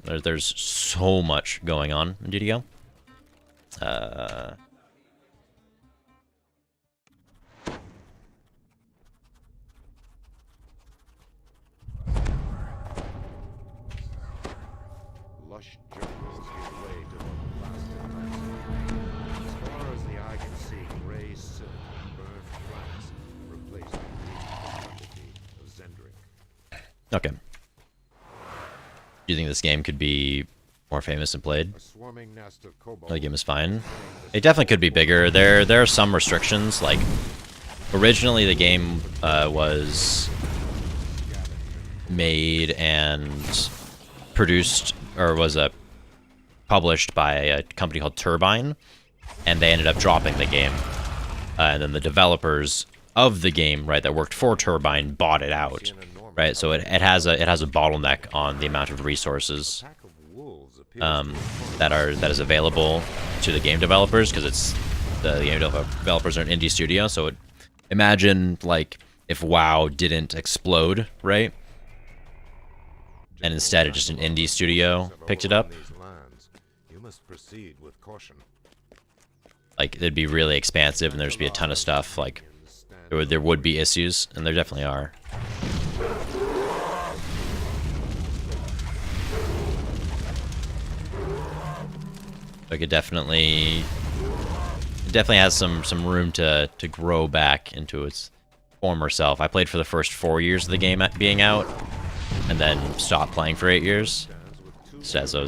There's so much going on in DDO. Lush jungles give way to the blasted landscape. As far as the eye can see, gray silt and burned flax replace the green profundity of Zendrick. Okay. Do you think this game could be more famous and played? A swarming nest of kobolds. The game is fine. It definitely could be bigger. There are some restrictions. Like, originally the game was made and produced, or was published by a company called Turbine, and they ended up dropping the game. And then the developers of the game, right, that worked for Turbine bought it out, right? So it has a bottleneck on the amount of resources that is available to the game developers, because it's the game developers are an indie studio. So imagine like if WoW didn't explode, right? And instead, it's just an indie studio picked it up. You must proceed with caution. Like, it'd be really expansive, and there'd just be a ton of stuff. Like, there would be issues, and there definitely are. Like, it definitely has some room to grow back into its former self. I played for the first 4 years of the game being out, and then stopped playing for 8 years. So as I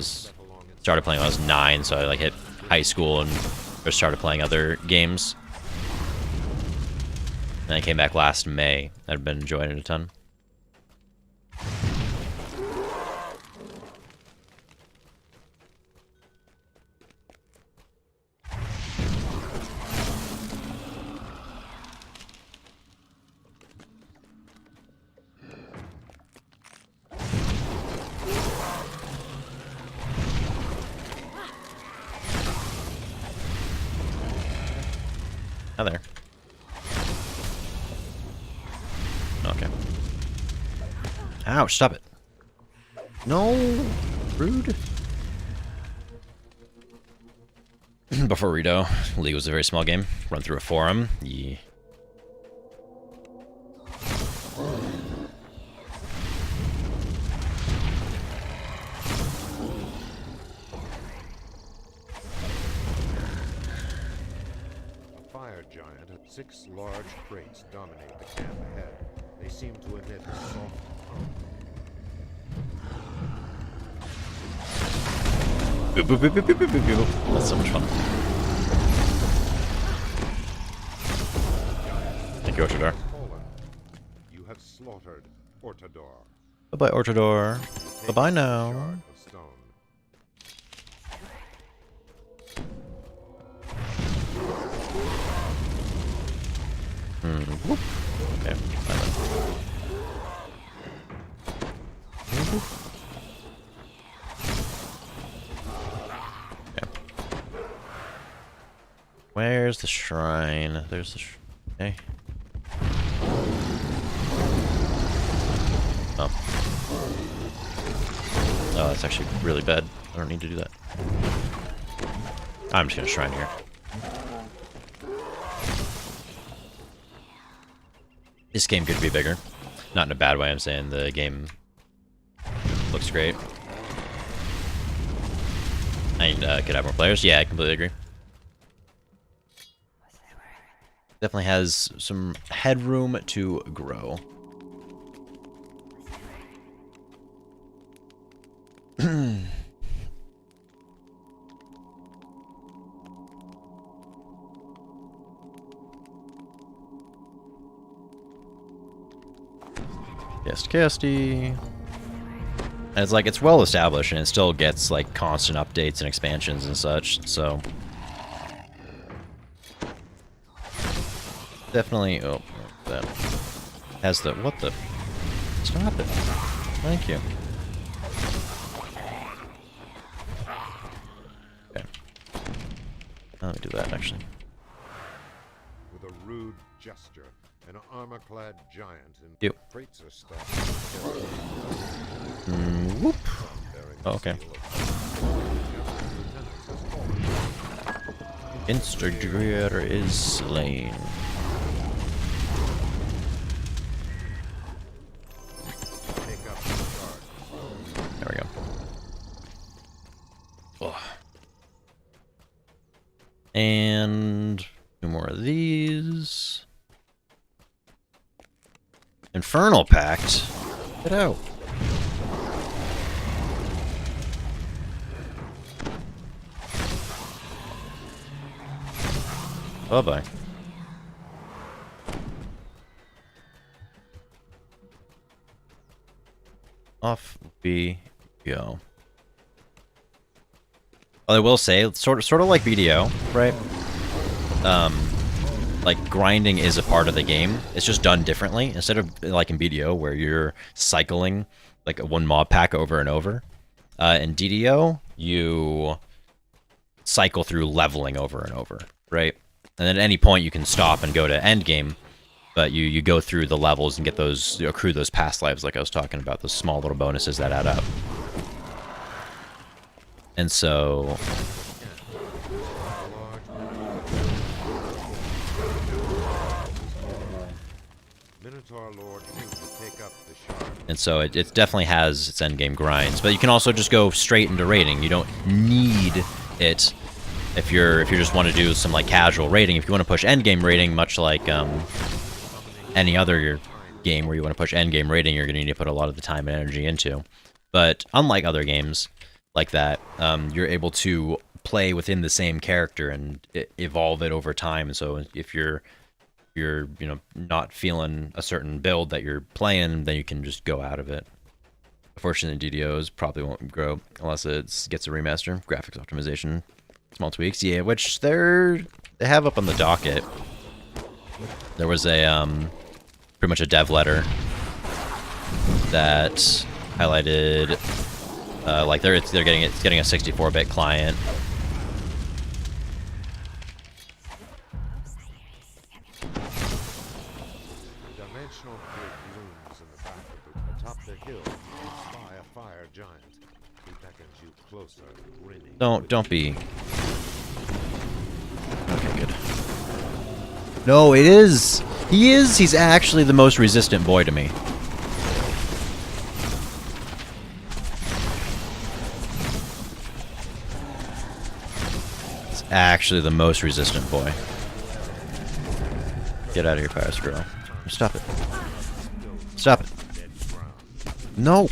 started playing when I was 9, so I like hit high school and first started playing other games. And I came back last May. I've been enjoying it a ton. Hi there. Okay. Ouch, stop it. No! Rude. Before Rito, League was a very small game. Run through a forum. Yeah. Giant, 6 large crates dominate the camp ahead. They seem to emit a soft hum. Boop, boop, boop, boop, boop, boop, boop. That's so much fun. Thank you, Ortodor. You have slaughtered Ortodor. Bye-bye, Ortodor. Bye-bye now. Whoop. Okay, fine then. Okay. Where's the shrine? There's the okay. Oh. Oh, that's actually really bad. I don't need to do that. I'm just gonna shrine here. This game could be bigger. Not in a bad way, I'm saying the game looks great. And could have more players. Yeah, I completely agree. Definitely has some headroom to grow. Casty. And it's like, it's well established, and it still gets like constant updates and expansions and such, so definitely. Oh, that has the, what the, stop it. Thank you. Okay, let me do that actually. With a rude gesture, an armor-clad giant in Yep. crates are stacked. Whoop. Bearing Oh, okay. Instagrier is slain. There we go. Oh. And 2 more of these. Infernal Pact. Get out. Bye-bye. Off we go. Well, I will say, sort of like BDO, right? Like grinding is a part of the game. It's just done differently. Instead of like in BDO where you're cycling like one mob pack over and over, in DDO you cycle through leveling over and over, right? And then at any point you can stop and go to end game, but you go through the levels and get those, accrue those past lives like I was talking about, those small little bonuses that add up. And so it definitely has its endgame grinds, but you can also just go straight into raiding. You don't need it if you just want to do some like casual raiding. If you want to push endgame raiding, much like any other game where you want to push endgame raiding, you're going to need to put a lot of the time and energy into. But unlike other games like that, you're able to play within the same character and evolve it over time. So if you're not feeling a certain build that you're playing, then you can just go out of it. Unfortunately, DDOs probably won't grow unless it gets a remaster, graphics optimization, small tweaks. Yeah, which they have up on the docket. There was a pretty much a dev letter that highlighted like it's getting a 64-bit client. Don't be. Okay, good. No, it is. He is. He's actually the most resistant boy to me. He's actually the most resistant boy. Get out of here, Pirates Girl. Stop it. Stop it. No.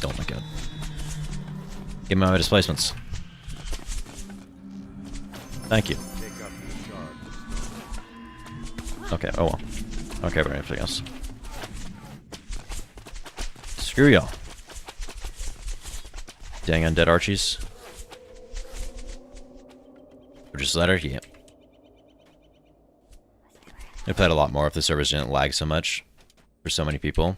Oh my god. Give me my displacements. Thank you. Okay, oh well. Okay, but anything else. Screw y'all. Dang undead Archies. Or just let her, yeah. I'd play it a lot more if the servers didn't lag so much for so many people.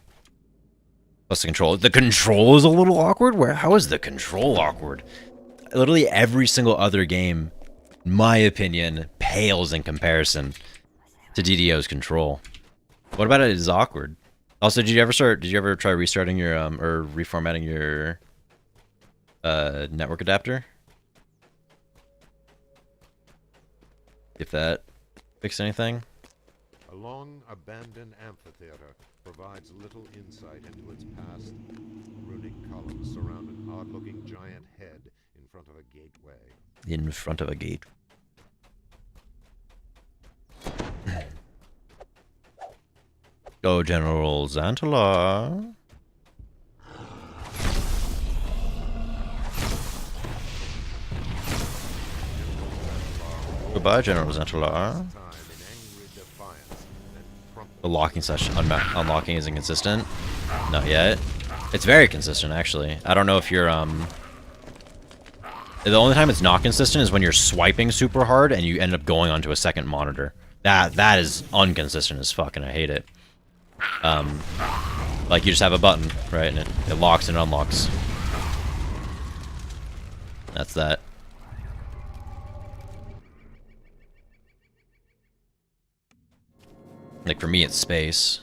Plus the control. The control is a little awkward? How is the control awkward? Literally every single other game, in my opinion, pales in comparison to DDO's control. What about it is awkward? Also, did you ever try restarting your or reformatting your network adapter? If that fixed anything? A long abandoned amphitheater provides little insight into its past. Runic columns surround an odd-looking giant head in front of a gateway. In front of a gate. Go, General Xantalar. Goodbye, General Xantalar. The locking session, unlocking is inconsistent. Not yet. It's very consistent, actually. I don't know if you're, the only time it's not consistent is when you're swiping super hard and you end up going onto a second monitor. That is inconsistent as fuck, and I hate it. Like you just have a button, right, and it locks and unlocks. That's that. Like for me, it's space.